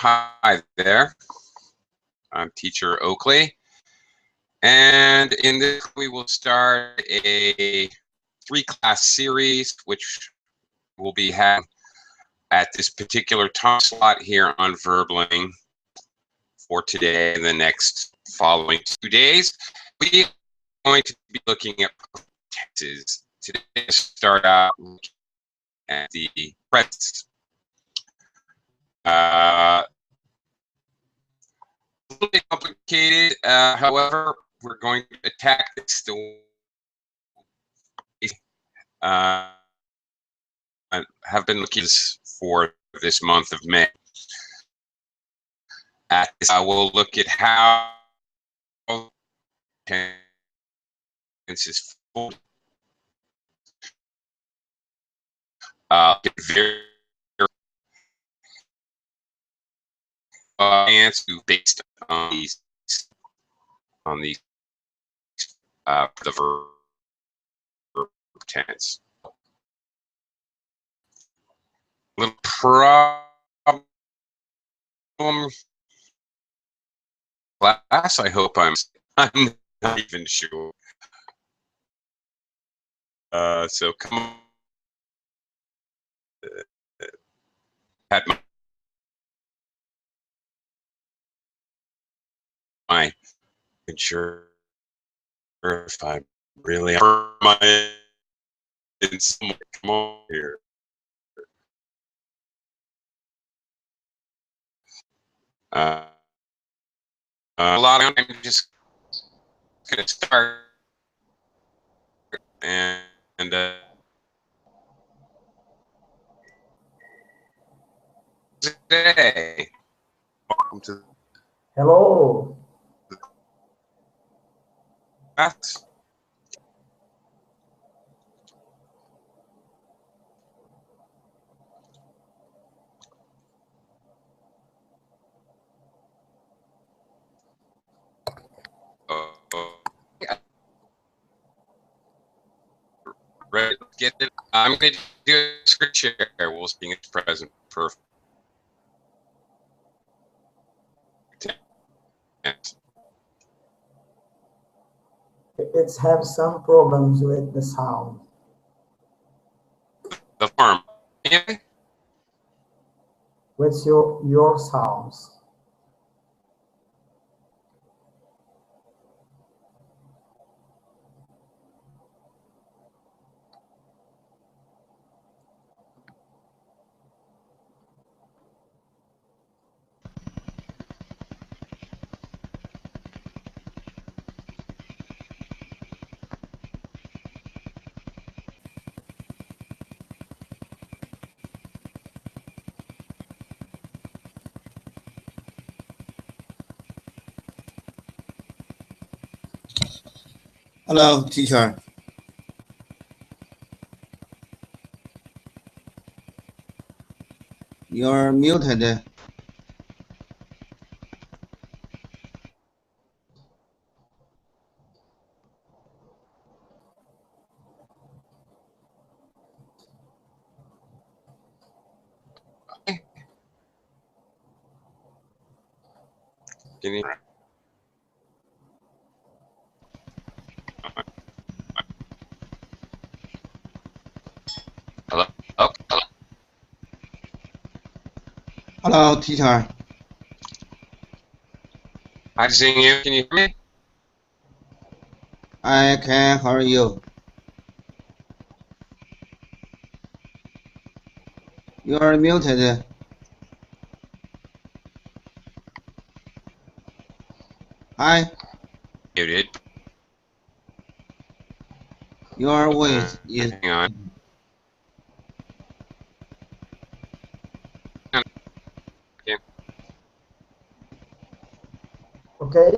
Hi there. I'm Teacher Oakley. And in this, we will start a 3-class series, which will be having at this particular time slot here on Verb Learning for today and the next following 2 days. We are going to be looking at tenses. Today, we'll start out looking at the present. A little bit complicated, however, we're going to attack this the I have been looking for this month of May. At this, we'll look at how tense is formed. Very answer based on these the verb tense. Little problem class. I hope I'm not even sure. So come on. At my sure if I'm really my in some come on here. A lot of I'm just gonna start and today. Welcome to Hello. class. Right, get it. I'm going to do a screen share. We'll see it's present perfect. It's have some problems with the sound. The form. With your sounds. Hello, teacher. You're muted. Can you? Hello? Oh, hello. Hello, teacher. Hi, seeing you. Can you hear me? I can hear you. You're muted. Hi. Muted. Your voice is. Hang on. Okay.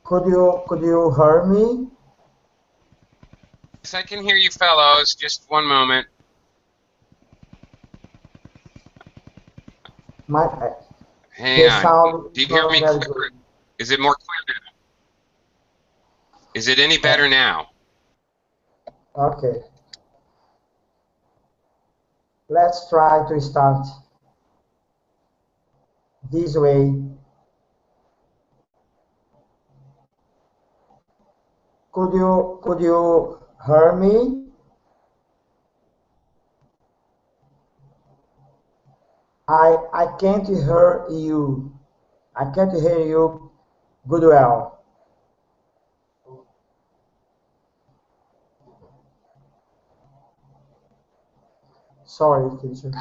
Could you hear me? Yes, I can hear you, fellows. Just one moment. Hang on. Sound Do you hear me very clear? good. Is it more clear now? Is it any better now? Okay. Let's try to start. this way. Could you hear me? I can't hear you. I can't hear you good well. Sorry, teacher.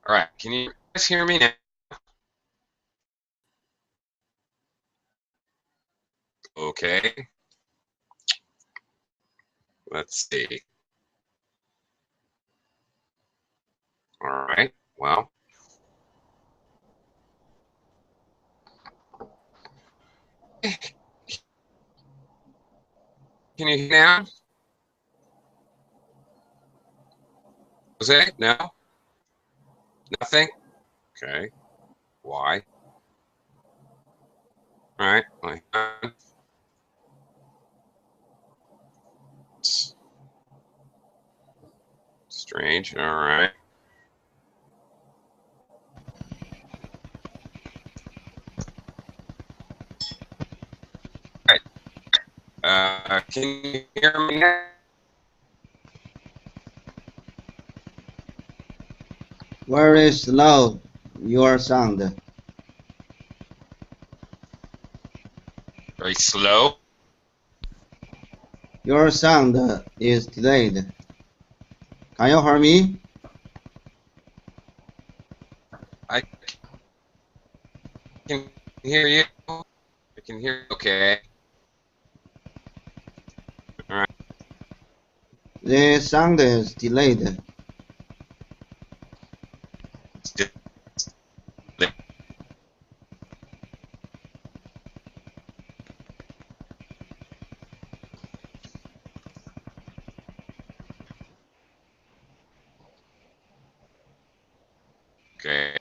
All right, can you guys hear me now? Okay. Let's see. All right, well. Can you hear now? Jose? No? Nothing? Okay. Why? All right. It's strange. All right. All right. Can you hear me now? Very slow, your sound. Very slow. Your sound is delayed. Can you hear me? I can hear you. I can hear you. Okay. All right. The sound is delayed. Okay.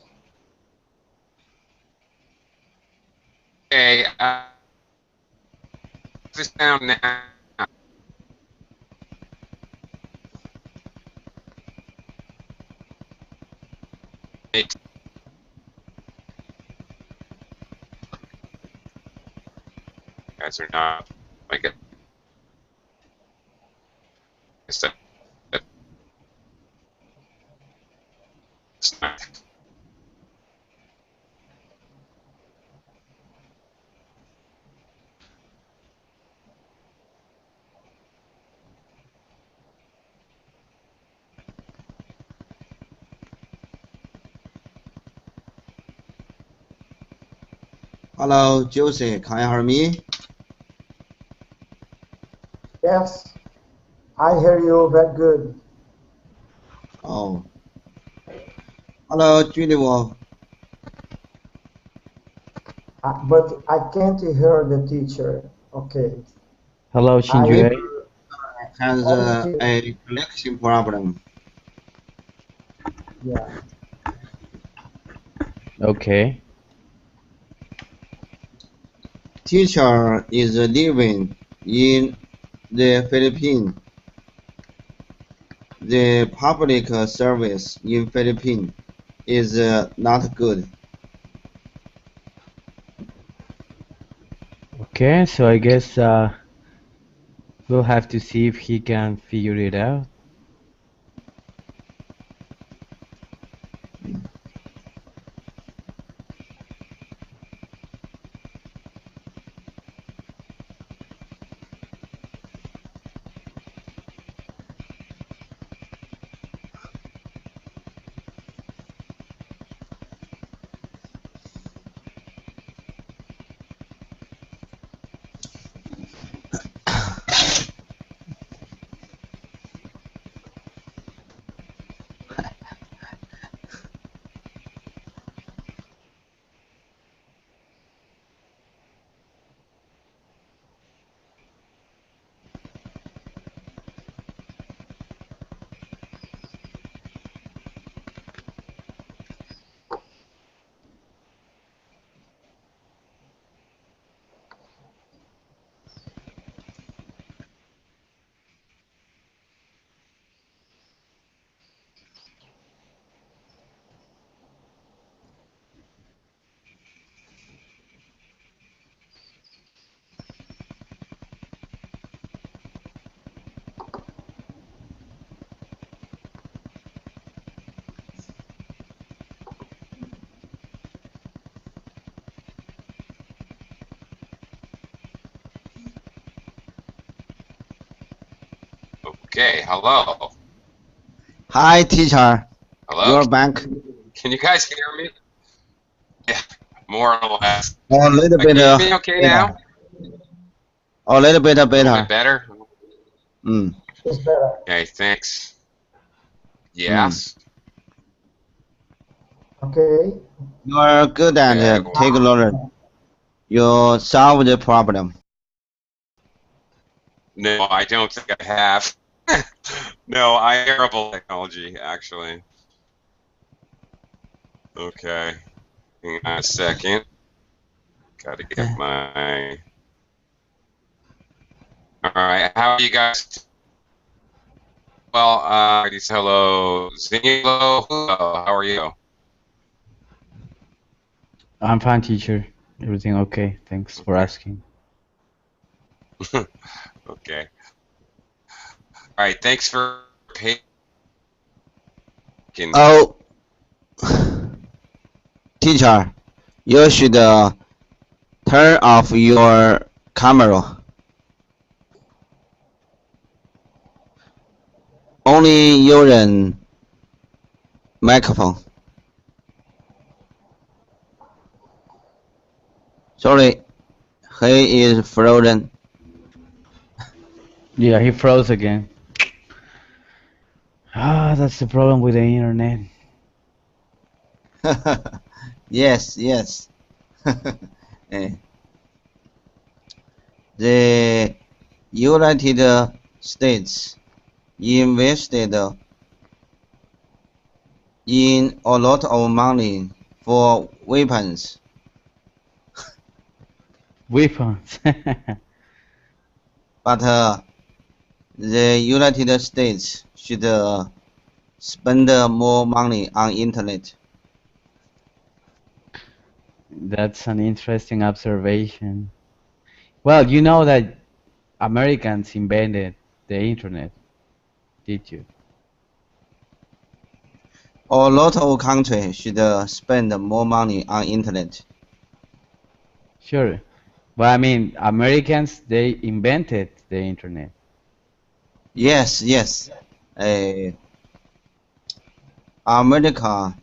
Okay. This sound now. Guys are not like it. It's not. Hello, Josie, can you hear me? Yes, I hear you very good. Oh. Hello, Julie. But I can't hear the teacher. Okay. Hello, I Shinjue. Has only a connection problem. yeah. Okay. Teacher is living in the Philippines. The public service in Philippines is not good. Okay, so I guess we'll have to see if he can figure it out. Okay, hello. Hi, teacher. Hello? You're back. Can you guys hear me? Yeah, more or less. A little Can bit you hear me okay better. now? A little bit A little better. bit better? Mm, It's better. Okay, thanks. mm. Yes. Okay. You're good at Okay. technology. You solve the problem. No, I don't think I have. No, I'm terrible at technology, actually. Okay. Hang on a second. Gotta get my... Alright, how are you guys? Well, hello. Zinilo, hello, how are you? I'm fine, teacher. Everything okay? Thanks for asking. Okay. Alright, thanks for picking. Oh, teacher, you should turn off your camera. Only using microphone. Sorry, he is frozen. Yeah, he froze again. Ah, that's the problem with the internet. Yes, yes. Eh, The United States invested in a lot of money for weapons. Weapons. But the United States should spend more money on internet. That's an interesting observation. Well, you know that Americans invented the internet, did you? A lot of countries should spend more money on internet. Sure. But I mean, Americans, they invented the internet. Yes, yes. Uh, America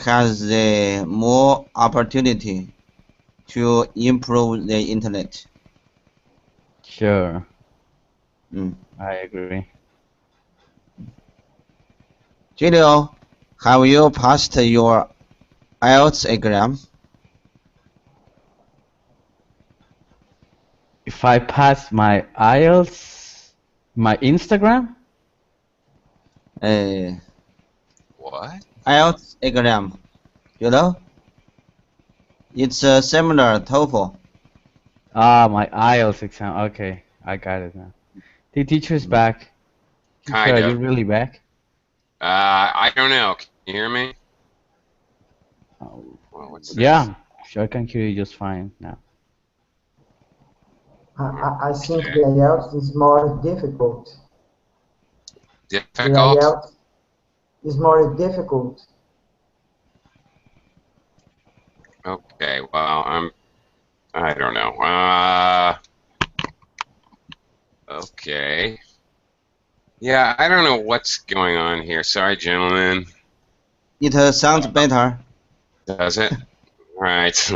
has more opportunity to improve the internet. Sure, Mm. I agree. Julio, have you passed your IELTS exam? If I pass my IELTS, my Instagram, Uh, What? IELTS exam, you know? It's similar TOEFL. my IELTS exam. Okay, I got it now. The teacher's back. Teacher, Kind are you of. really back? I don't know. Can you hear me? Oh, Well, what's this? yeah, sure, I can hear you just fine now. I think Okay. the IELTS is more difficult. The Difficult? IELTS is more difficult. Okay, well, I don't know. Okay. Yeah, I don't know what's going on here. Sorry, gentlemen. It sounds better. Does it? All right.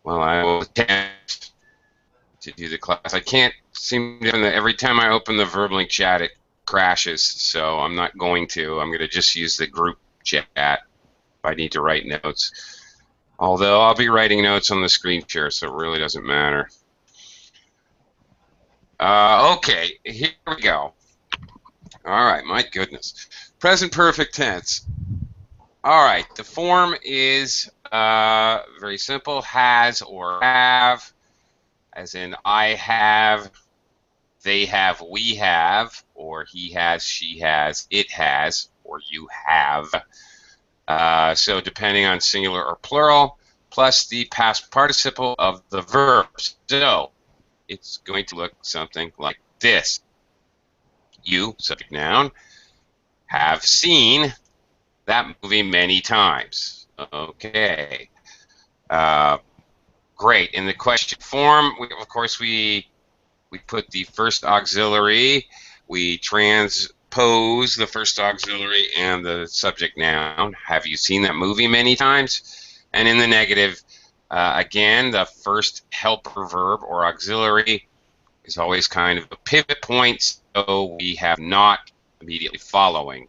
Well, I will attempt to do the class. I can't seem to, every time I open the Verb chat, it crashes, so I'm not going to. I'm going to just use the group chat if I need to write notes. Although I'll be writing notes on the screen share, so it really doesn't matter. Okay, here we go. All right, my goodness. Present perfect tense. All right, the form is very simple, has or have, as in I have, they have, we have, or he has, she has, it has, or you have. So depending on singular or plural, plus the past participle of the verb. So it's going to look something like this. You, subject noun, have seen that movie many times. Okay. Great. In the question form, of course, we we put the first auxiliary, we transpose the first auxiliary and the subject noun. Have you seen that movie many times? And in the negative, again, the first helper verb or auxiliary is always kind of a pivot point, so we have not immediately following.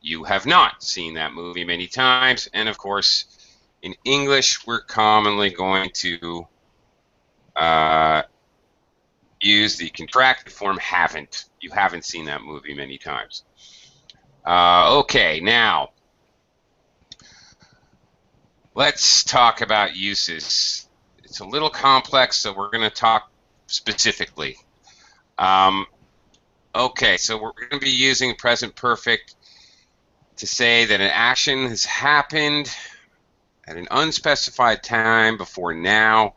You have not seen that movie many times, and of course, in English, we're commonly going to use the contracted form haven't. You haven't seen that movie many times. Okay, now let's talk about uses. It's a little complex, so we're going to talk specifically. Okay, so we're going to be using present perfect to say that an action has happened at an unspecified time before now.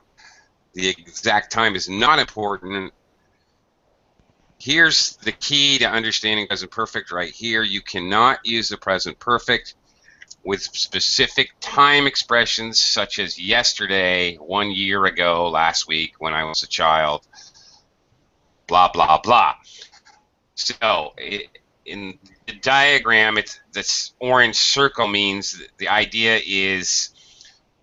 The exact time is not important. Here's the key to understanding present perfect right here. You cannot use the present perfect with specific time expressions such as yesterday, 1 year ago, last week, when I was a child, blah, blah, blah. So in the diagram, this orange circle means the idea is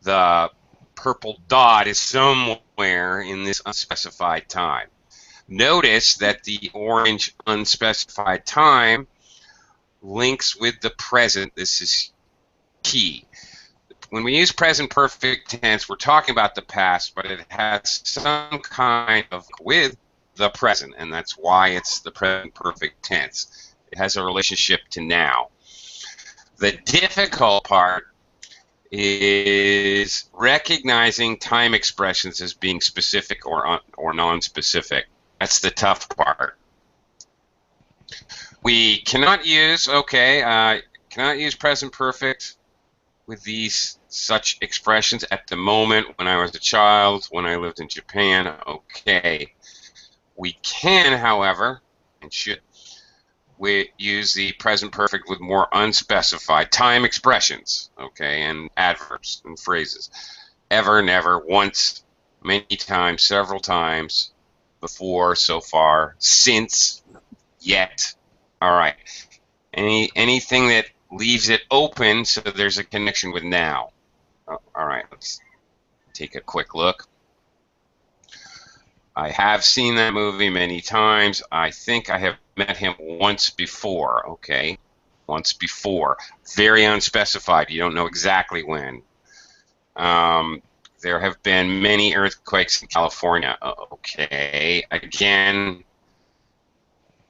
the purple dot is somewhere in this unspecified time. Notice that the orange unspecified time links with the present. This is key. When we use present perfect tense, we're talking about the past, but it has some kind of with the present, and that's why it's the present perfect tense. It has a relationship to now. The difficult part is recognizing time expressions as being specific or non-specific. That's the tough part. We cannot use, cannot use present perfect with these such expressions at the moment, when I was a child, when I lived in Japan, okay. We can, however, and should, we use the present perfect with more unspecified time expressions, okay, and adverbs and phrases. Ever, never, once, many times, several times, before, so far, since, yet. All right. Anything that leaves it open so there's a connection with now. All right, let's take a quick look. I have seen that movie many times. I think I have met him once before, okay? Once before. Very unspecified. You don't know exactly when. There have been many earthquakes in California. Okay. Again,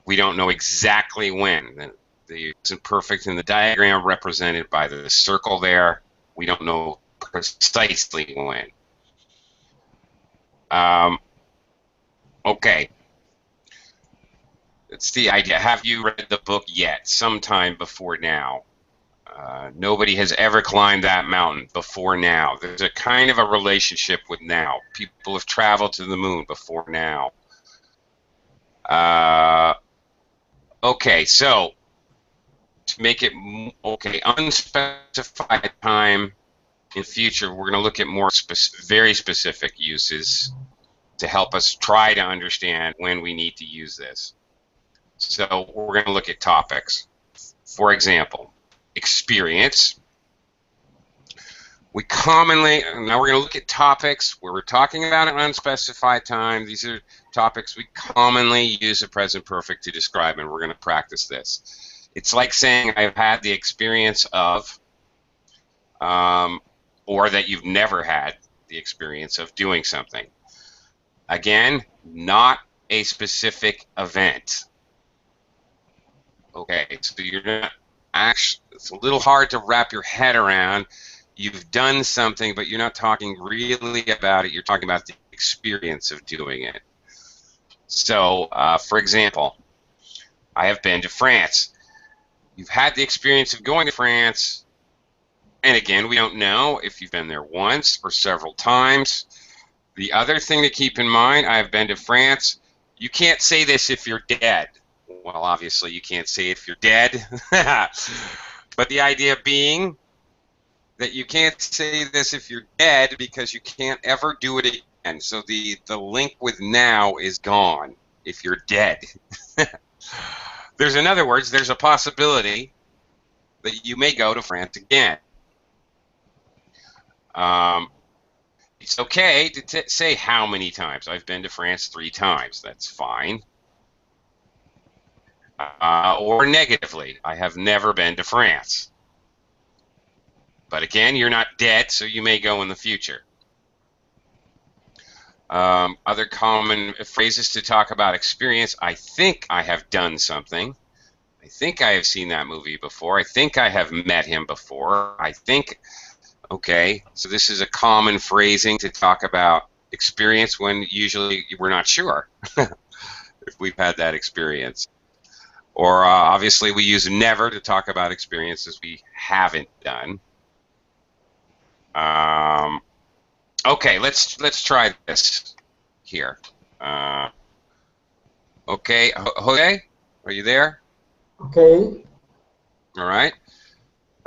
we don't know exactly when. The isn't perfect in the diagram represented by the circle there. We don't know precisely when. Okay. That's the idea. Have you read the book yet? Sometime before now. Nobody has ever climbed that mountain before now. There's a kind of a relationship with now. People have traveled to the moon before now. Okay, so to make it unspecified time in future, we're going to look at more very specific uses to help us try to understand when we need to use this. So we're going to look at topics. For example, experience. We commonly, now we're going to look at topics where we're talking about an unspecified time. These are topics we commonly use the present perfect to describe, and we're going to practice this. It's like saying I've had the experience of, or that you've never had the experience of doing something. Again, not a specific event. Okay, so you're not actually, it's a little hard to wrap your head around. You've done something, but you're not talking really about it. You're talking about the experience of doing it. So, for example, I have been to France. You've had the experience of going to France, and again, we don't know if you've been there once or several times. The other thing to keep in mind, I've been to France. You can't say this if you're dead. Well, obviously, you can't say it if you're dead. But the idea being that you can't say this if you're dead because you can't ever do it again. So the link with now is gone. if you're dead. In other words, there's a possibility that you may go to France again. It's okay to say how many times. I've been to France 3 times. That's fine. Or negatively, I have never been to France. But again, you're not dead, so you may go in the future. Other common phrases to talk about experience. I think I have done something. I think I have seen that movie before. I think I have met him before. I think, okay, so this is a common phrasing to talk about experience when usually we're not sure if we've had that experience. Or obviously we use never to talk about experiences we haven't done. Okay, let's try this here. Okay, Jose, are you there? Okay. All right.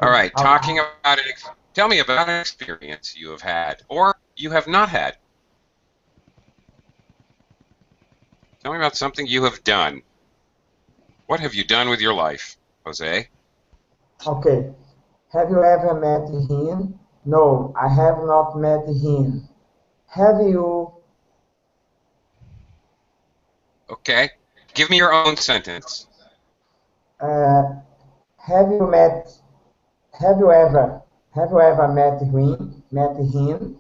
All right. Talking about it. Tell me about an experience you have had or you have not had. Tell me about something you have done. What have you done with your life, Jose? Okay. Have you ever met him? No, I have not met him. Have you? Okay. Give me your own sentence. Have you met? Have you ever? Have you ever met him? Met him?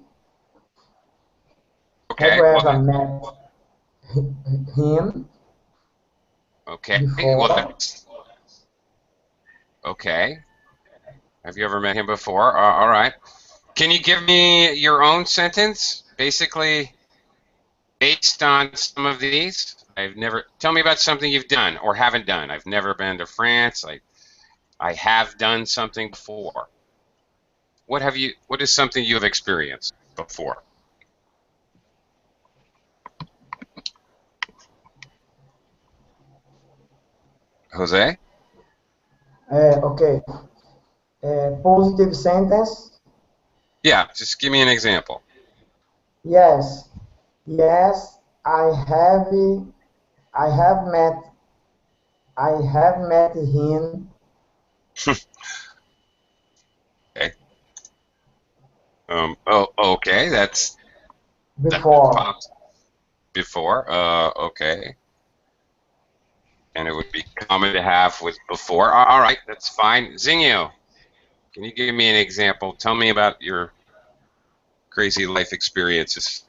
Okay. Have you ever met him Okay. before? Well, that's okay. Have you ever met him before? All right. Can you give me your own sentence, basically based on some of these? I've never. Tell me about something you've done or haven't done. I've never been to France. I have done something before. What is something you have experienced before? Jose? Okay. Positive sentence. Yeah, just give me an example. Yes. Yes. I have met. I have met him Okay. Oh, okay. That's before. before. Okay. And it would be common to have with before. All right, that's fine. Zingyo, can you give me an example? Tell me about your crazy life experiences.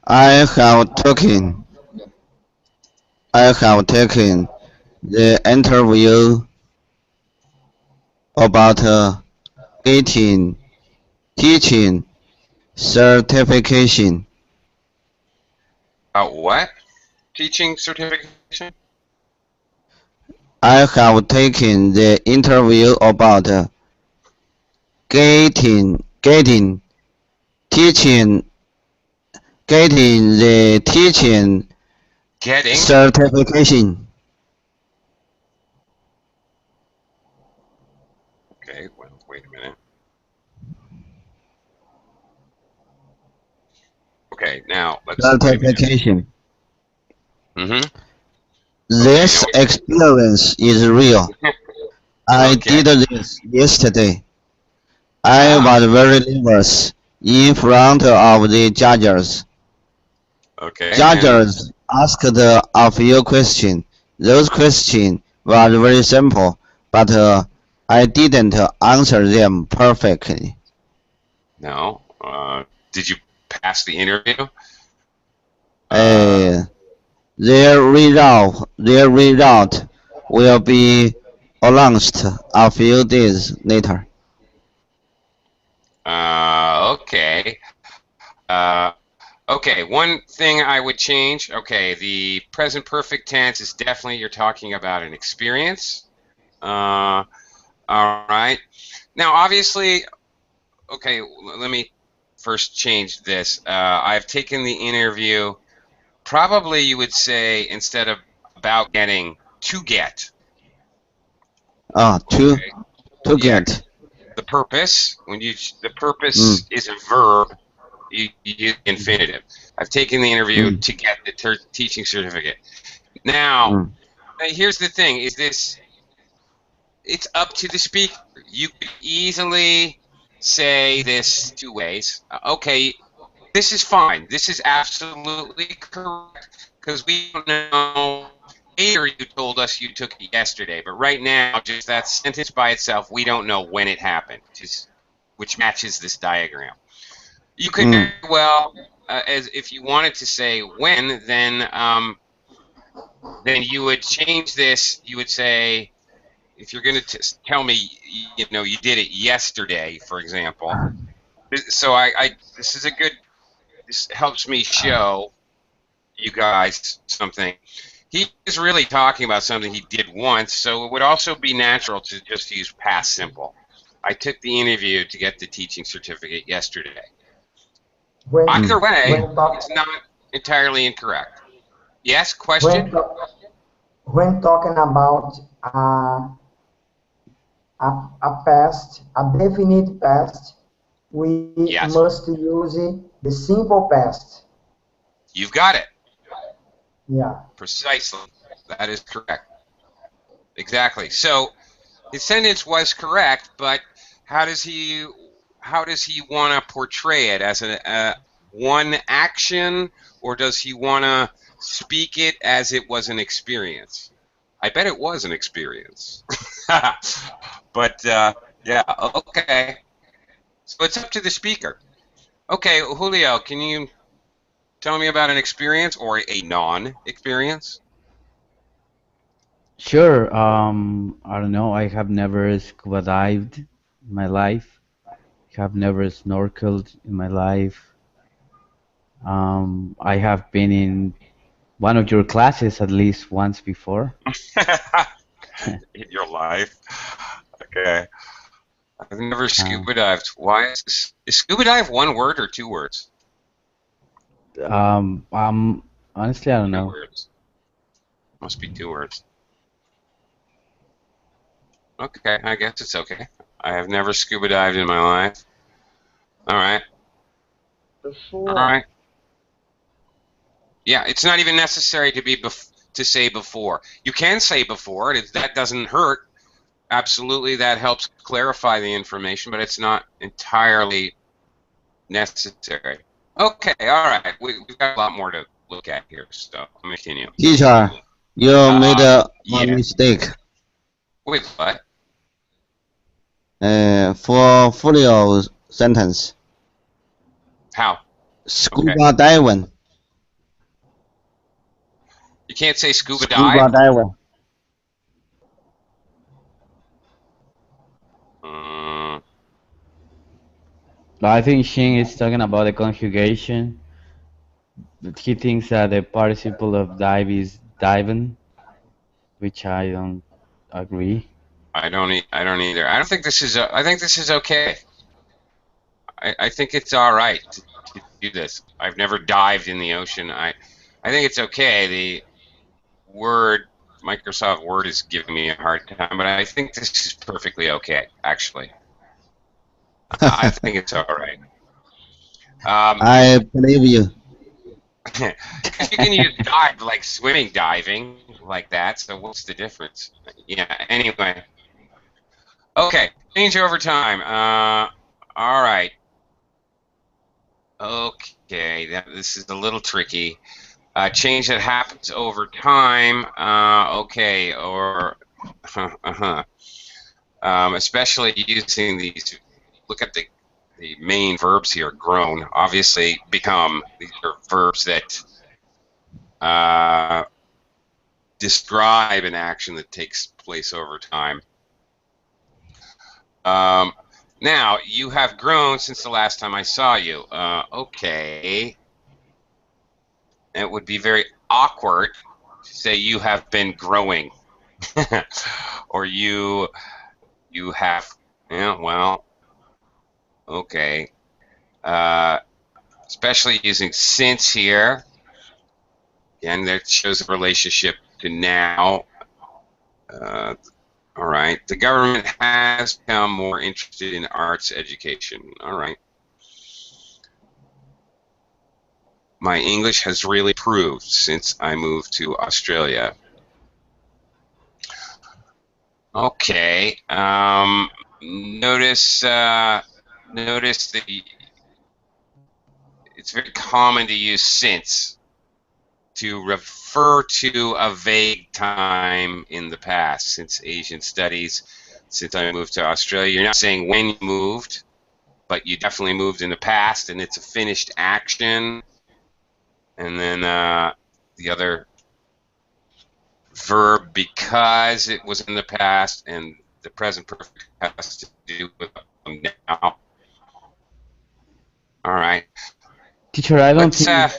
I have taken the interview about getting teaching certification. About what? Teaching certification? I have taken the interview about getting teaching getting the teaching Getting? certification. Okay, well, wait a minute. Okay, now let's wait a minute. Certification. Mm-hmm. This Okay. experience is real. I Okay. did this yesterday. I Ah, was very nervous in front of the judges. okay. And Judges asked a few questions. Those questions were very simple, but I didn't answer them perfectly. no. Did you pass the interview? Their result will be announced a few days later. Okay. Okay, one thing I would change, okay, the present perfect tense is definitely you're talking about an experience. All right. Now, obviously, okay, let me first change this. I've taken the interview. Probably you would say instead of about getting, to get. To Okay. Yeah, get. the purpose, the purpose is a verb. You use the infinitive. I've taken the interview to get the teaching certificate. Now, here's the thing: is this? It's up to the speaker. You could easily say this two ways. Okay, this is fine. This is absolutely correct because we don't know. Later, you told us you took it yesterday, but right now, just that sentence by itself, we don't know when it happened, which matches this diagram. You could very well, as if you wanted to say when, then you would change this. You would say, if you're going to tell me, you did it yesterday, for example. So this is a good. This helps me show you guys something. He is really talking about something he did once, so it would also be natural to just use past simple. I took the interview to get the teaching certificate yesterday. Either way, it's not entirely incorrect. Yes, question? When talking about a past, a definite past, we must use the simple past. You've got it. Yeah. Precisely. That is correct. Exactly. So his sentence was correct, but how does he want to portray it as one action, or does he want to speak it as it was an experience? I bet it was an experience. But yeah, okay. So it's up to the speaker. Okay, Julio, can you tell me about an experience or a non-experience? Sure. I don't know. I have never scuba dived in my life. I have never snorkeled in my life. I have been in one of your classes at least once before. In your life? Okay. I've never scuba dived. Why is scuba dive one word or two words? Honestly, I don't know. 2 words. Must be 2 words. Okay, I guess it's okay. I have never scuba dived in my life. All right. Before. All right. Yeah, it's not even necessary to say before. You can say before, and that doesn't hurt. Absolutely, that helps clarify the information, but it's not entirely necessary. Okay, all right. We've got a lot more to look at here, so let me continue. Teacher, you made one mistake. Wait, what? For Julio's sentence. How? Scuba diving. You can't say scuba dive? Scuba diving. I think Shin is talking about the conjugation. He thinks that the participle of dive is diving, which I don't agree. I don't either. I don't think this is. I think this is okay. I think it's all right to do this. I've never dived in the ocean. I think it's okay. The Microsoft Word is giving me a hard time, but I think this is perfectly okay, actually. I think it's all right. I believe you. You can use dive like swimming diving like that, so what's the difference? Yeah, anyway. Okay, change over time. All right. Okay, this is a little tricky. Change that happens over time. Okay, or especially using these. Look at the main verbs here. Grown, obviously, become. These are verbs that describe an action that takes place over time. Now, you have grown since the last time I saw you. Okay. It would be very awkward to say you have been growing. Or you have, yeah, well, okay. Especially using since here. Again, that shows a relationship to now. All right. The government has become more interested in arts education. All right. My English has really improved since I moved to Australia. Okay. Notice that it's very common to use since to refer to a vague time in the past. Since Asian studies, since I moved to Australia, you're not saying when you moved, but you definitely moved in the past, and it's a finished action. And then the other verb, because it was in the past, and the present perfect has to do with now. All right. Teacher, I don't Let's think.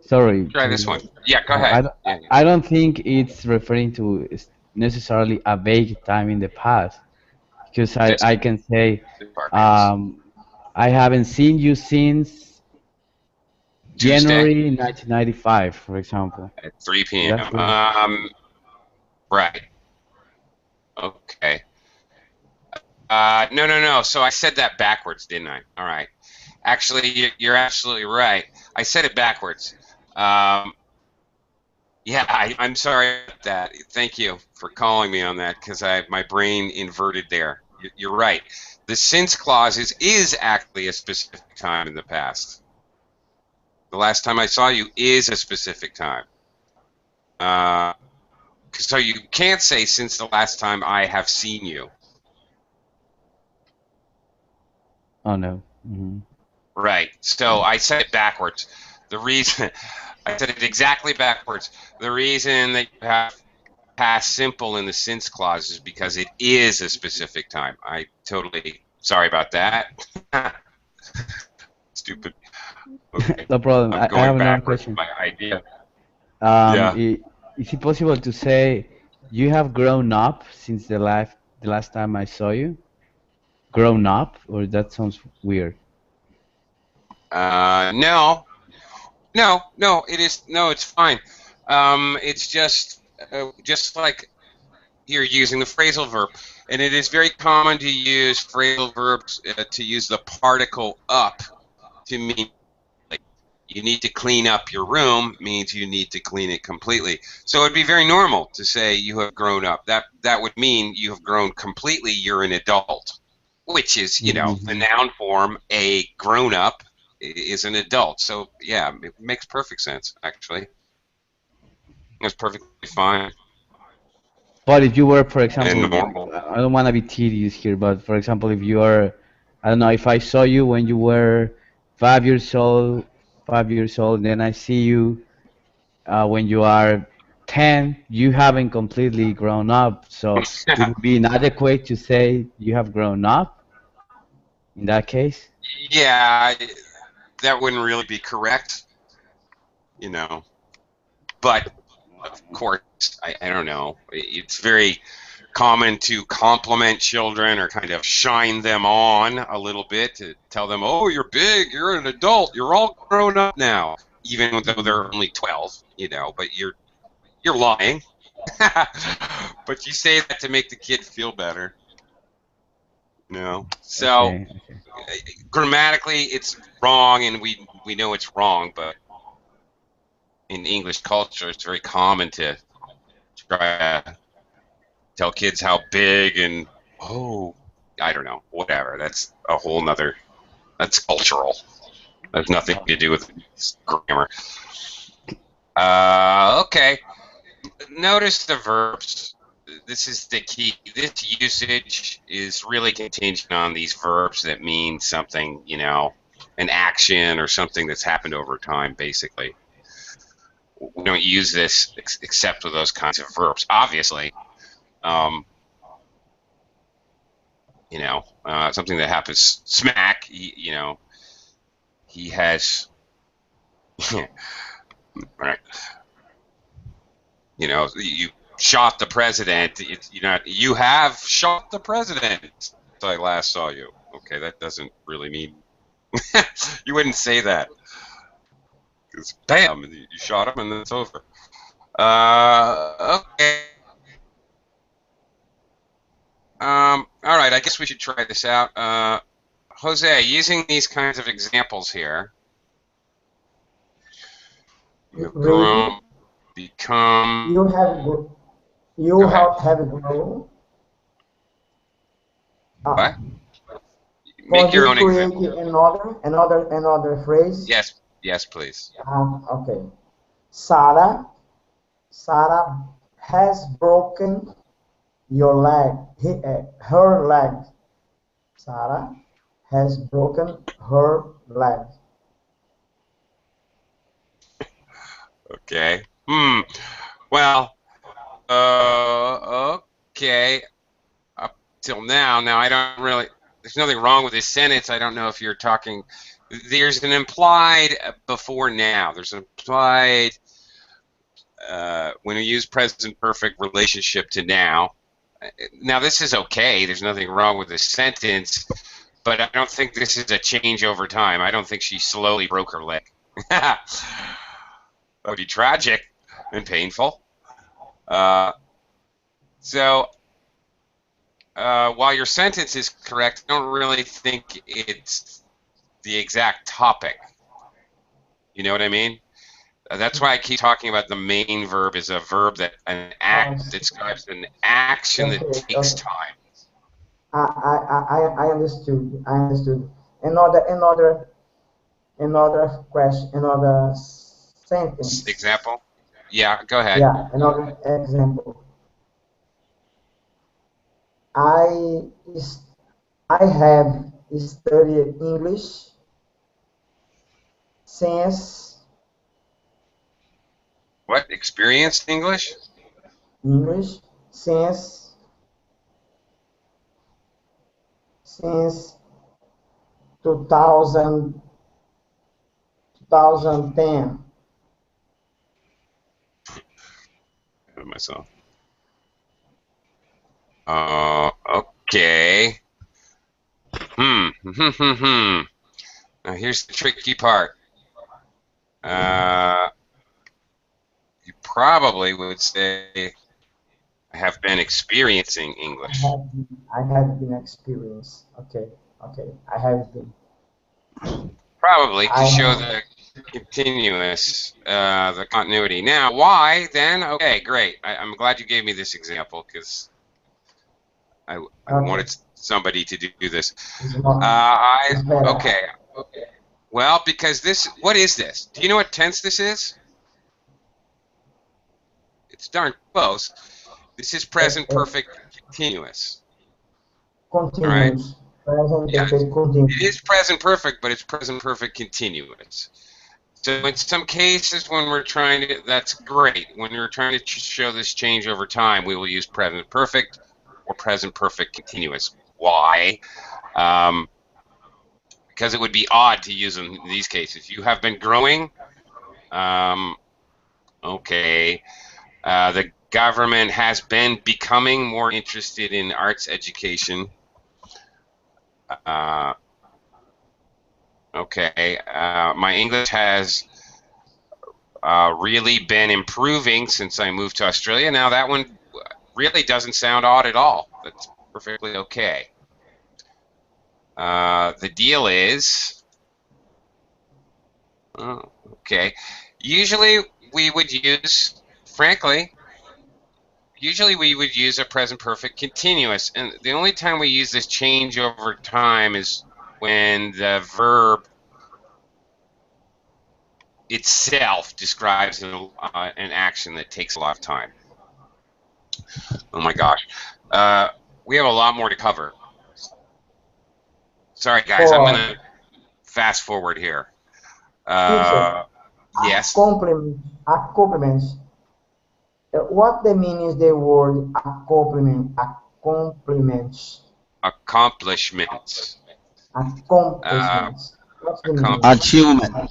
Sorry. try this one. Yeah, go ahead. Yeah. I don't think it's referring to necessarily a vague time in the past, because This I can say, part is I haven't seen you since Tuesday January 1995, for example. at 3 That's p.m. really specific. Right. Okay. No. So I said that backwards, didn't I? All right. Actually, you're absolutely right. I said it backwards. Yeah, I'm sorry about that. Thank you for calling me on that, because my brain inverted there. You're right. The since clause is actually a specific time in the past. The last time I saw you is a specific time. So you can't say since the last time I have seen you. Oh no. Hmm. Right. So I said it backwards. The reason I said it exactly backwards. The reason that you have past simple in the since clause is because it is a specific time. I totally sorry about that. Stupid. Okay. No problem. I'm I have going another backwards question. with my idea. Um, Yeah. i- is it possible to say you have grown up since the last time I saw you? Grown up, or that sounds weird. No. No. It is no. It's fine. It's just like you're using the phrasal verb, and it is very common to use phrasal verbs to use the particle up to mean like you need to clean up your room means you need to clean it completely. So it'd be very normal to say you have grown up. That would mean you have grown completely. You're an adult, which is the Hmm. noun form. A grown up is an adult. So yeah, it makes perfect sense actually. It's perfectly fine But if you were, for and example, normal. I don't want to be tedious here, but for example, if you are, I don't know, if I saw you when you were 5 years old, 5 years old, and then I see you when you are 10, you haven't completely grown up. So it would be inadequate to say you have grown up in that case. Yeah, that wouldn't really be correct, but of course, I don't know. It's very common to compliment children or kind of shine them on a little bit to tell them, oh, you're big, you're an adult, you're all grown up now, even though they're only 12, but you're lying. But you say that to make the kid feel better, So Okay, okay. grammatically, it's wrong, and we know it's wrong, but in English culture, it's very common to try to tell kids how big and I don't know, whatever. That's a whole nother. That's cultural. There's nothing to do with grammar. Okay. Notice the verbs. This is the key. This usage is really contingent on these verbs that mean something, an action or something that's happened over time, basically. We don't use this except with those kinds of verbs. Obviously, um, something that happens smack, he has, right, you shot the president. You have shot the president since I last saw you. Okay, that doesn't really mean, you wouldn't say that. It's bam, you shot him and then it's over. Okay. All right, I guess we should try this out. Jose, using these kinds of examples here, You've Ready? grown, become. You have Go ahead. grown. What? For Make your this own create example. another phrase. Yes, yes, please. Okay. Sarah has broken your leg. Her leg. Sarah has broken her leg. Okay. Well, okay. Up till now, I don't really. There's nothing wrong with this sentence. I don't know if you're talking. There's an implied before now. There's an implied when we use present perfect relationship to now. Now this is okay. There's nothing wrong with this sentence, but I don't think this is a change over time. I don't think she slowly broke her leg. That would be tragic and painful. So while your sentence is correct, I don't really think it's the exact topic. You know what I mean? That's why I keep talking about the main verb is a verb that an act describes an action that Okay, takes okay. time. I understood. I understood. Another question. Another sentence. Example? Yeah, go ahead. Yeah. Another example. I is- I have studied since What? Experienced English? English since since 2000, 2010. Myself. Okay. Now here's the tricky part. You probably would say I have been experiencing English. I have been experienced. Okay, okay. I have been. Probably to I show have. the continuous, the continuity. Now, why then? Okay, great. I'm glad you gave me this example because I Okay. wanted somebody to do this. It's more. It's Okay. better. Well, because this, what is this? Do you know what tense this is? It's darn close. This is present perfect continuous. All right. Continuous. Present Yeah, perfect it continuous. is present perfect, but it's present perfect continuous. So in some cases, when we're trying to, that's great. When we're trying to show this change over time, we will use present perfect or present perfect continuous. Why? Because it would be odd to use them in these cases. You have been growing. Okay. The government has been becoming more interested in arts education. Okay. My English has really been improving since I moved to Australia. Now that one really doesn't sound odd at all. That's perfectly okay. The deal is, okay. Usually we would use, frankly, usually we would use a present perfect continuous, and the only time we use this change over time is when the verb itself describes an action that takes a lot of time. Oh my gosh. We have a lot more to cover. Sorry, guys, I'm going For to fast forward here. teacher, Yes, accomplishments. What the meaning is the word accomplishments. accomplishments. Uh, Accomplishments. What's the meaning? Achievement.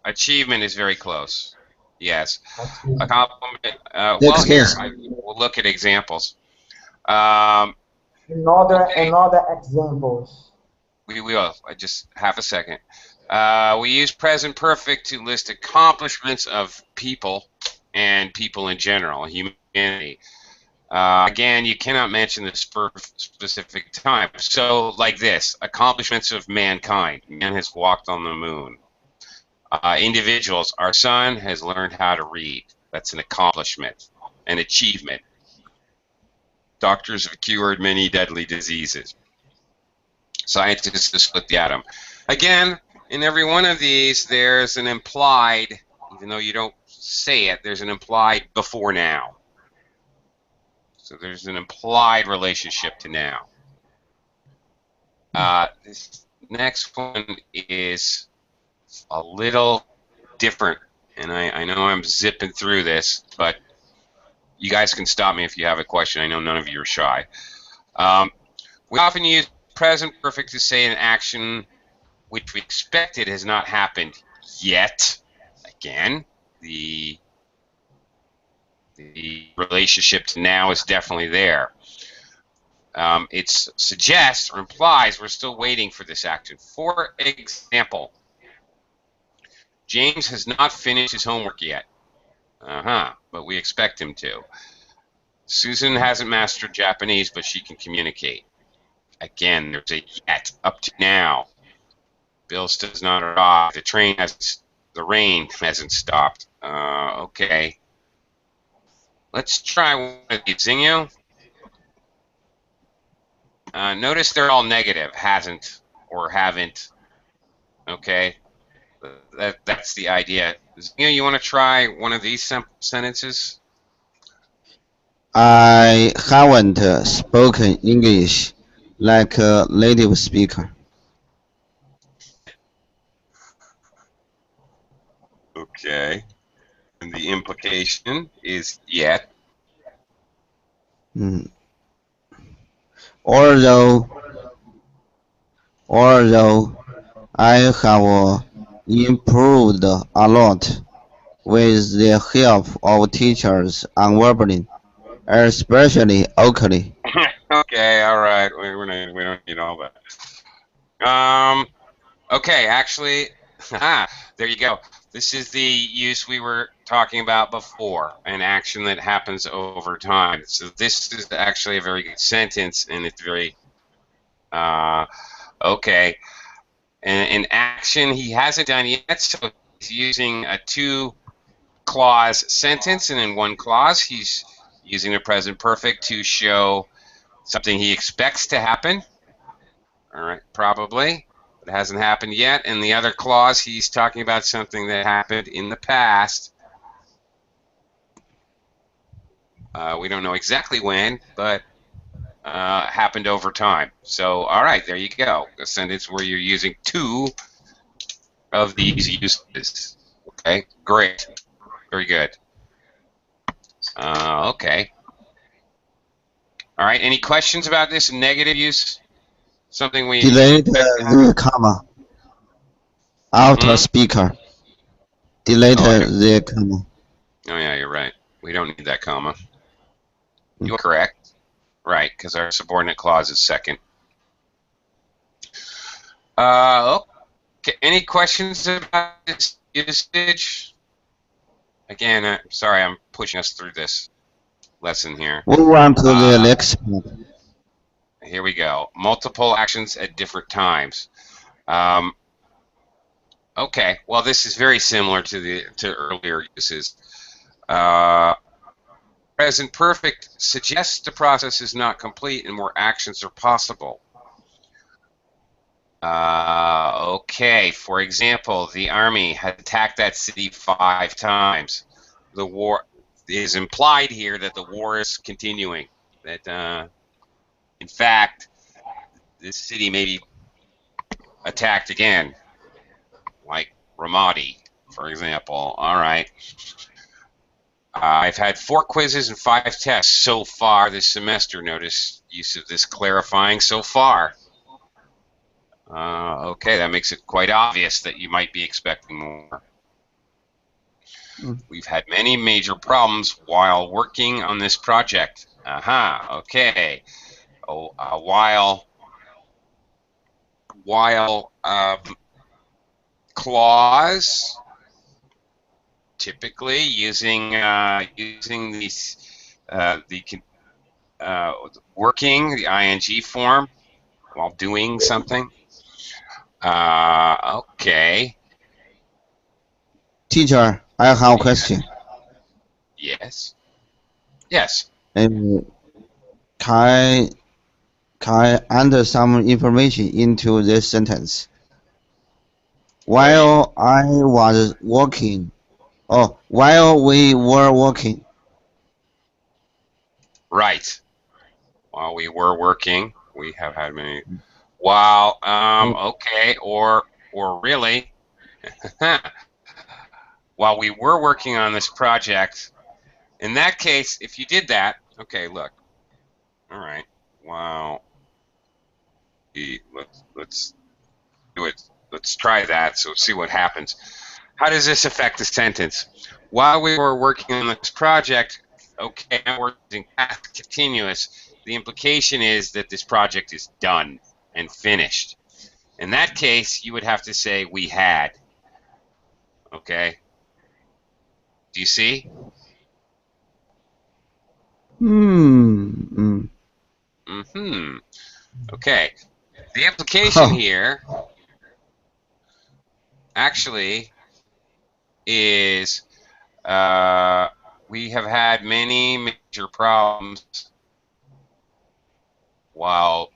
Achievement is very close. Yes. A Achievement. compliment. Well, Next here, case. we'll look at examples. Okay, Another examples. we will. Just half a second. We use present perfect to list accomplishments of people and people in general, humanity. Again, you cannot mention this for specific time. So, like this, accomplishments of mankind. Man has walked on the moon. Individuals, our son has learned how to read. That's an accomplishment, an achievement. Doctors have cured many deadly diseases. Scientists have split the atom. Again, in every one of these, there's an implied, even though you don't say it, there's an implied before now. So there's an implied relationship to now. This next one is a little different, and I know I'm zipping through this, but you guys can stop me if you have a question. I know none of you are shy. We often use present perfect to say an action which we expected has not happened yet. Again, the relationship to now is definitely there. It suggests or implies we're still waiting for this action. For example, James has not finished his homework yet. But we expect him to. Susan hasn't mastered Japanese, but she can communicate. Again, there's a yet up to now. Bill still has not arrived. The rain hasn't stopped. Okay. Let's try one of these. Xingyu. Notice they're all negative. Hasn't or haven't. Okay. That's the idea. Xingyu, you want to try one of these sentences? I haven't spoken English like a native speaker. Okay. And the implication is yet. Although I have improved a lot with the help of teachers on verbally, especially Oakley. Okay, all right. We don't need all that. Okay, actually, there you go. This is the use we were talking about before, an action that happens over time. So this is actually a very good sentence, and it's very okay. And an action he hasn't done yet, so he's using a two-clause sentence, and in one clause he's using the present perfect to show something he expects to happen. All right, probably. It hasn't happened yet. In the other clause, he's talking about something that happened in the past. We don't know exactly when, but happened over time. So, all right, there you go. A sentence where you're using two of these uses. Okay, great. Very good. Okay. All right, any questions about this negative use? Something we Delete the comma after speaker. Delete the comma. Oh yeah, you're right. We don't need that comma. You're correct. Right, because our subordinate clause is second. Okay. Any questions about this usage? Again, I'm sorry, I'm pushing us through this lesson here. Move on to the next part. Here we go. Multiple actions at different times. Okay, well, this is very similar to earlier uses. Present perfect suggests the process is not complete and more actions are possible. Okay, for example, the army had attacked that city 5 times. The war is implied here that the war is continuing. That, in fact, this city may be attacked again, like Ramadi, for example. All right. I've had 4 quizzes and 5 tests so far this semester. Notice use of this clarifying so far. Okay, that makes it quite obvious that you might be expecting more. We've had many major problems while working on this project. Okay. While clause, typically using these working the ing form while doing something. Okay. Teacher, I have a question. Yes. Yes. Um, can I enter some information into this sentence? While I was working, oh, while we were working. Right. While we were working, we have had many. While, okay, or really, while we were working on this project. In that case, if you did that, okay, look. All right. Wow. Let's do it. Let's try that. So see what happens. How does this affect the sentence? While we were working on this project, okay, I'm working past continuous. The implication is that this project is done and finished. In that case, you would have to say we had. Okay. Do you see? Okay. The implication here actually is we have had many major problems while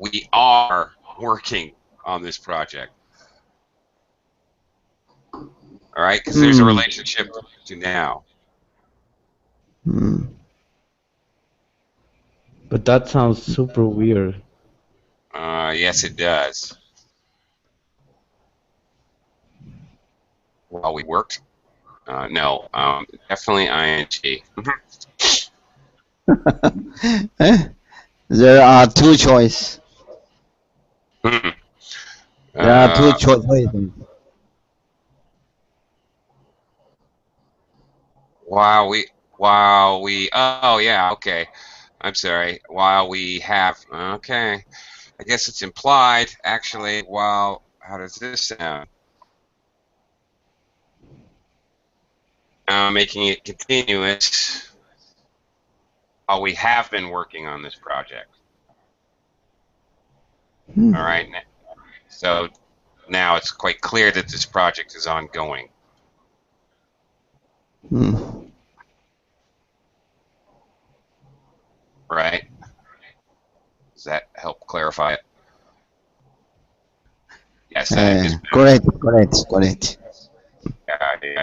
we are working on this project. All right, because there's a relationship to now. But that sounds super weird. Yes, it does. While we worked? No, definitely ing. There are two choices. There are two choices. While we, oh yeah, okay. I'm sorry. While we have, okay. I guess it's implied, actually, while, how does this sound? Making it continuous while we have been working on this project. All right. So now it's quite clear that this project is ongoing. Right? Does that help clarify it? Yes. Correct. Yeah.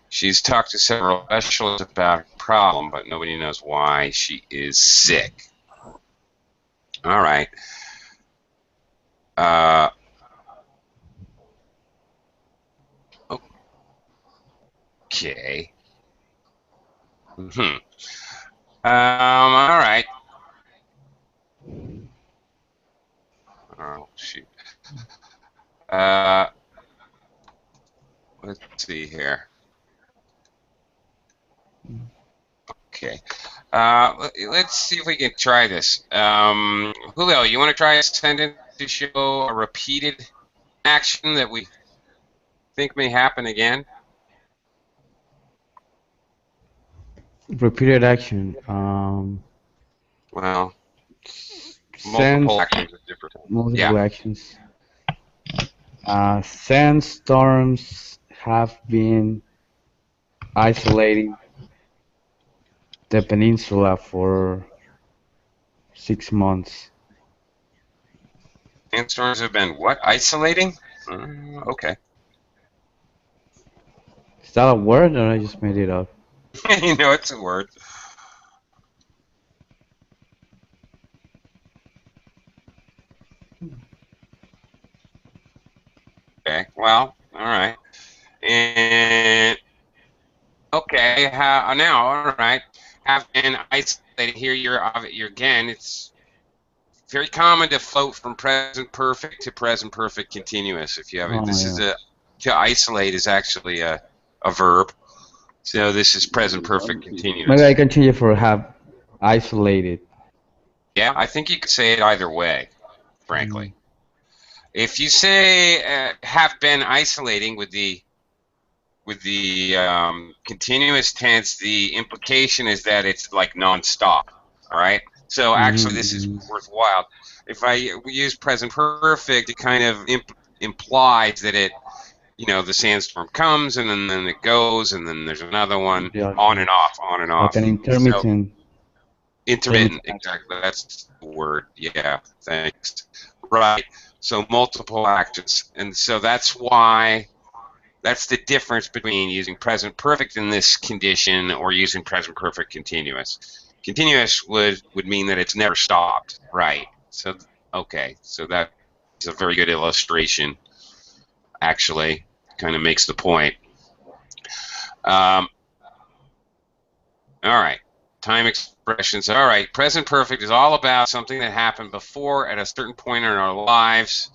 She's talked to several specialists about her problem, but nobody knows why she is sick. All right. Okay. All right. Oh, shoot. Let's see here. Okay. Let's see if we can try this. Julio, you want to try a sentence to show a repeated action that we think may happen again? Repeated action. Well, multiple actions at different times. Multiple actions. Sandstorms have been isolating the peninsula for 6 months. Sandstorms have been what? Isolating? Okay. Is that a word or I just made it up? You know, it's a word. Okay, well, all right. And, okay, now, all right. Have been isolated here, you're again, it's very common to float from present perfect to present perfect continuous. If you have it, this is to isolate is actually a verb. So this is present perfect continuous. Maybe I can change it for have isolated. Yeah, I think you could say it either way, frankly. If you say have been isolating with the continuous tense, the implication is that it's like nonstop. All right. So actually, this is worthwhile. if I use present perfect, it kind of implies that it, you know, the sandstorm comes and then it goes and then there's another one, Yeah, on and off, on and like off. an intermittent. Intermittent, exactly. That's the word. Yeah, thanks. Right. So multiple actions, and so that's why. That's the difference between using present perfect in this condition or using present perfect continuous. Continuous would mean that it's never stopped, right? So, okay, so that is a very good illustration, actually. Kind of makes the point. All right, time expressions. All right, present perfect is all about something that happened before at a certain point in our lives,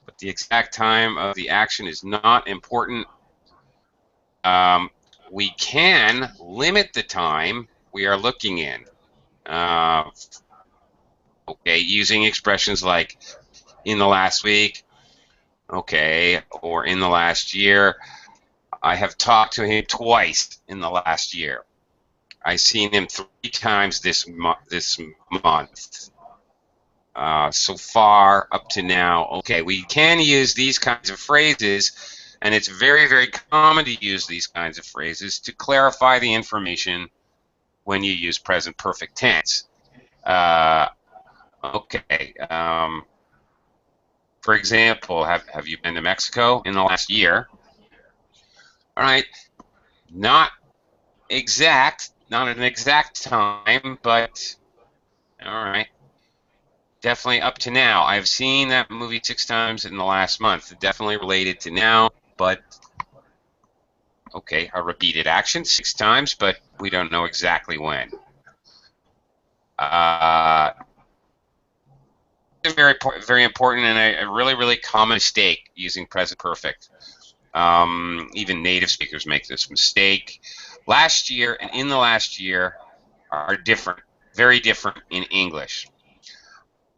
but the exact time of the action is not important. We can limit the time we are looking in. Okay, using expressions like in the last week, okay, or in the last year. I have talked to him twice in the last year. I've seen him 3 times this month. So far, up to now. Okay, we can use these kinds of phrases, and it's very, very common to use these kinds of phrases to clarify the information when you use present perfect tense. Okay. For example, have you been to Mexico in the last year? All right. Not exact, not an exact time, but all right. Definitely up to now. I've seen that movie 6 times in the last month. Definitely related to now, but okay, a repeated action 6 times, but we don't know exactly when. Very important and a really, really common mistake using present perfect. Even native speakers make this mistake. Last year and in the last year are different, very different in English.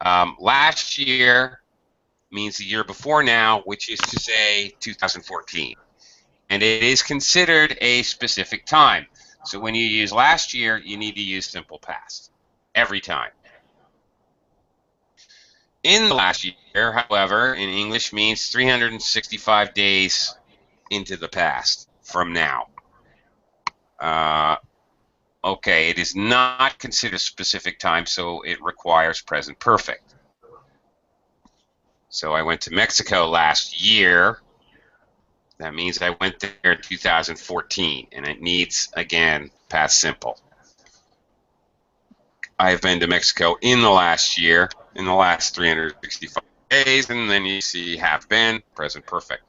Last year means the year before now, which is to say 2014. And it is considered a specific time. So when you use last year, you need to use simple past every time. In the last year, however, in English means 365 days into the past from now. Okay, it is not considered a specific time, so it requires present perfect. So I went to Mexico last year. That means I went there in 2014, and it needs, again, past simple. I've been to Mexico in the last year, in the last 365 days, and then you see have been, present perfect.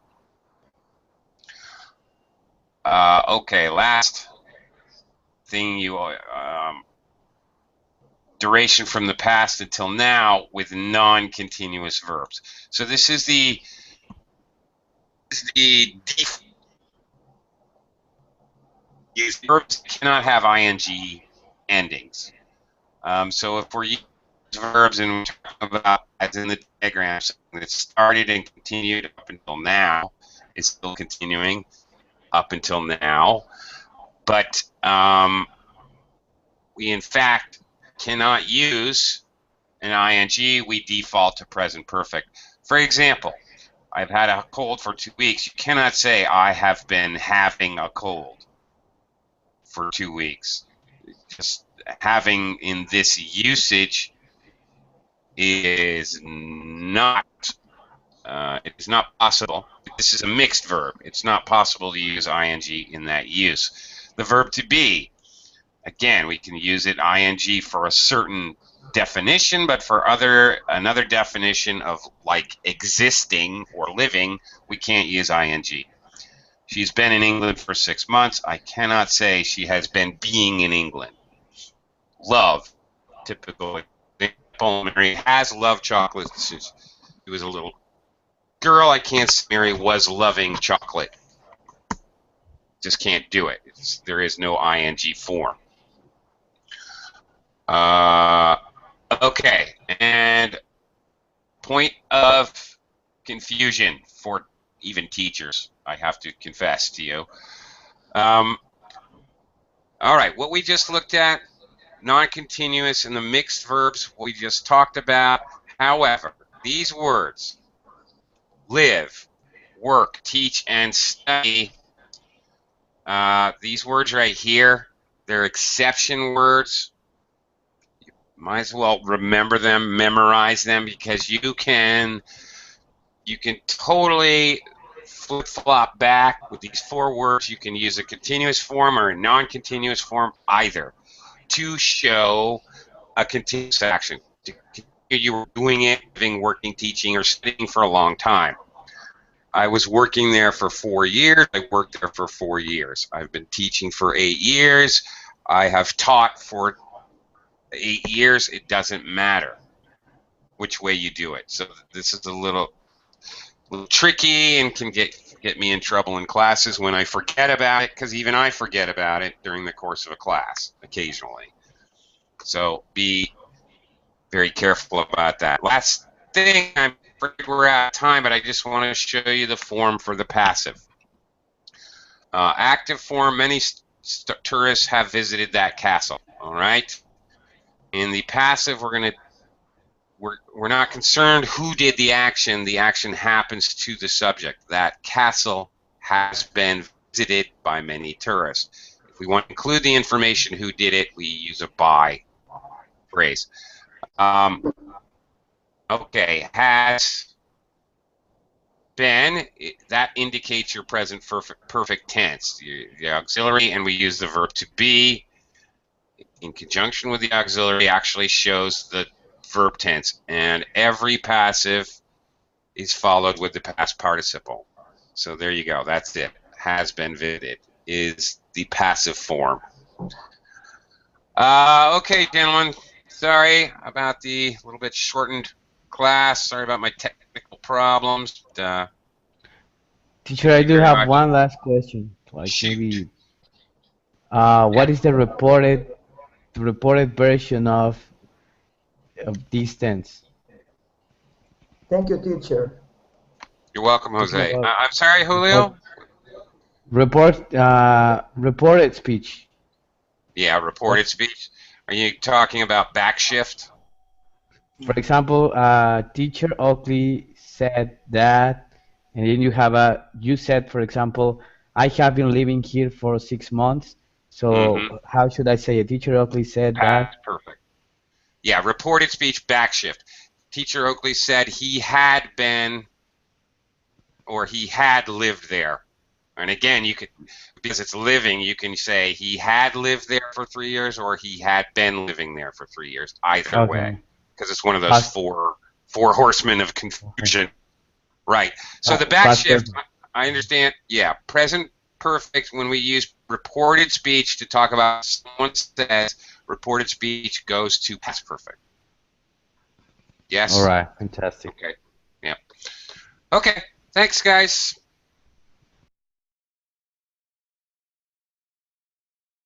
Okay, last thing duration from the past until now with non-continuous verbs. So this is the default. Verbs cannot have ing endings. So if we're using verbs and we're talking about, as in the diagram, something that started and continued up until now, it's still continuing up until now. But we, in fact, cannot use an ing. We default to present perfect. For example, I've had a cold for 2 weeks. You cannot say, I have been having a cold for 2 weeks. Just having in this usage is not it is not possible. This is a mixed verb. It's not possible to use ing in that use. The verb to be, again, we can use it ing for a certain definition, but for another definition of like existing or living, we can't use ing. She's been in England for 6 months. I cannot say she has been being in England. Love, typical example. Mary has loved chocolate since she was a little girl. I can't say Mary was loving chocolate. Just can't do it. There is no ing form. Okay, and point of confusion for even teachers, I have to confess to you. All right, what we just looked at, non-continuous and the mixed verbs we just talked about, However, these words, live, work, teach, and study, these words right here, they're exception words. You might as well remember them, memorize them, because you can totally flip-flop back with these 4 words. You can use a continuous form or a non-continuous form, either, to show a continuous action. You were doing it, living, working, teaching, or studying for a long time. I was working there for 4 years. I worked there for 4 years. I've been teaching for 8 years. I have taught for 8 years. It doesn't matter which way you do it. So this is a little tricky and can get me in trouble in classes when I forget about it, because even I forget about it during the course of a class occasionally. So be very careful about that. Last thing, I'm afraid we're out of time, but I just want to show you the form for the passive. Active form, many tourists have visited that castle, all right? In the passive, we're not concerned who did the action. The action happens to the subject. That castle has been visited by many tourists. If we want to include the information who did it, we use a by phrase. Okay, has been, that indicates your present perfect tense, the auxiliary, and we use the verb to be in conjunction with the auxiliary actually shows the verb tense, and every passive is followed with the past participle. So there you go, that's it. Has been visited is the passive form. Okay, gentlemen, sorry about the little bit shortened class. Sorry about my technical problems. Teacher, I do have one last question. Like Shoot. maybe, what is the reported version of these tense? Thank you, teacher. You're welcome, Jose. I'm sorry, Julio? Reported speech. Yeah, reported speech. Are you talking about backshift? For example, teacher Oakley said that, and then you said, for example, I have been living here for 6 months. So how should I say it? Teacher Oakley said that. Perfect. Yeah, reported speech, backshift. Teacher Oakley said he had been, or he had lived there. And again, you could, because it's living, you can say he had lived there for 3 years, or he had been living there for 3 years. Either way, because it's one of those four horsemen of confusion. Right. So the backshift, I understand. Yeah, present perfect. When we use reported speech to talk about someone says, reported speech goes to past perfect. Yes. All right. Fantastic. Okay. Yeah. Okay. Thanks, guys.